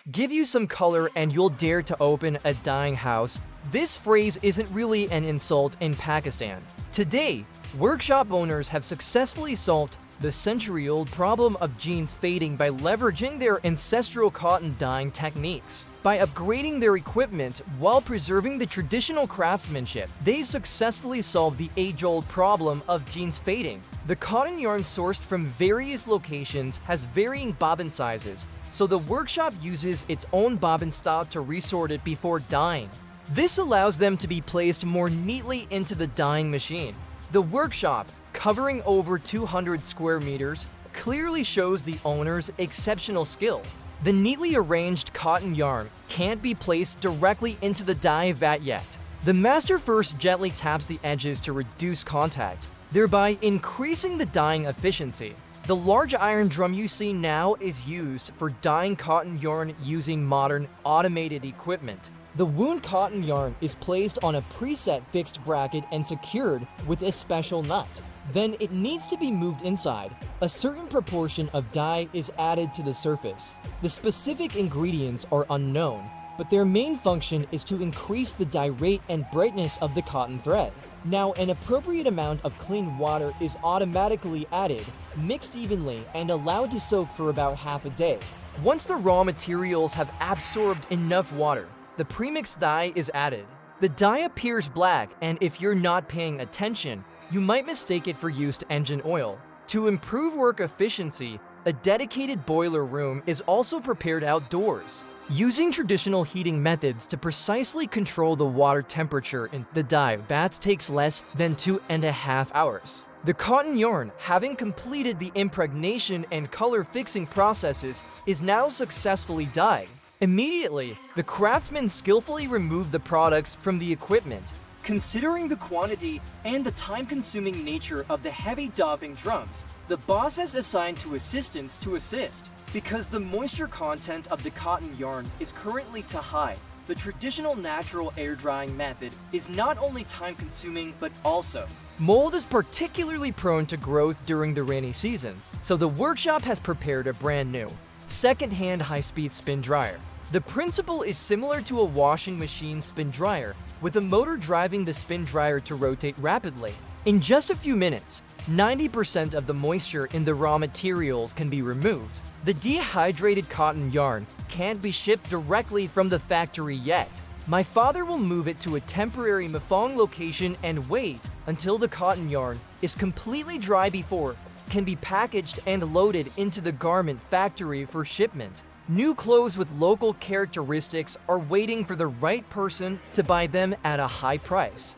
Give you some color and you'll dare to open a dyeing house. This phrase isn't really an insult in Pakistan. Today, workshop owners have successfully solved the century-old problem of jeans fading by leveraging their ancestral cotton dyeing techniques. By upgrading their equipment while preserving the traditional craftsmanship, they've successfully solved the age-old problem of jeans fading. The cotton yarn sourced from various locations has varying bobbin sizes, so the workshop uses its own bobbin stock to resort it before dyeing. This allows them to be placed more neatly into the dyeing machine. The workshop, covering over 200 square meters, clearly shows the owner's exceptional skill. The neatly arranged cotton yarn can't be placed directly into the dye vat yet. The master first gently taps the edges to reduce contact, thereby increasing the dyeing efficiency. The large iron drum you see now is used for dyeing cotton yarn using modern automated equipment. The wound cotton yarn is placed on a preset fixed bracket and secured with a special nut. Then it needs to be moved inside. A certain proportion of dye is added to the surface. The specific ingredients are unknown, but their main function is to increase the dye rate and brightness of the cotton thread. Now, an appropriate amount of clean water is automatically added, mixed evenly, and allowed to soak for about half a day. Once the raw materials have absorbed enough water, the premixed dye is added. The dye appears black, and if you're not paying attention, you might mistake it for used engine oil. To improve work efficiency, a dedicated boiler room is also prepared outdoors. Using traditional heating methods to precisely control the water temperature in the dye vats takes less than 2.5 hours. The cotton yarn, having completed the impregnation and color fixing processes, is now successfully dyed. Immediately, the craftsmen skillfully remove the products from the equipment. Considering the quantity and the time-consuming nature of the heavy doffing drums, the boss has assigned two assistants to assist. Because the moisture content of the cotton yarn is currently too high, the traditional natural air drying method is not only time-consuming but also mold is particularly prone to growth during the rainy season, so the workshop has prepared a brand new, second-hand high-speed spin dryer. The principle is similar to a washing machine spin dryer, with a motor driving the spin dryer to rotate rapidly. In just a few minutes, 90% of the moisture in the raw materials can be removed. The dehydrated cotton yarn can't be shipped directly from the factory yet. My father will move it to a temporary Mafong location and wait until the cotton yarn is completely dry before it can be packaged and loaded into the garment factory for shipment. New clothes with local characteristics are waiting for the right person to buy them at a high price.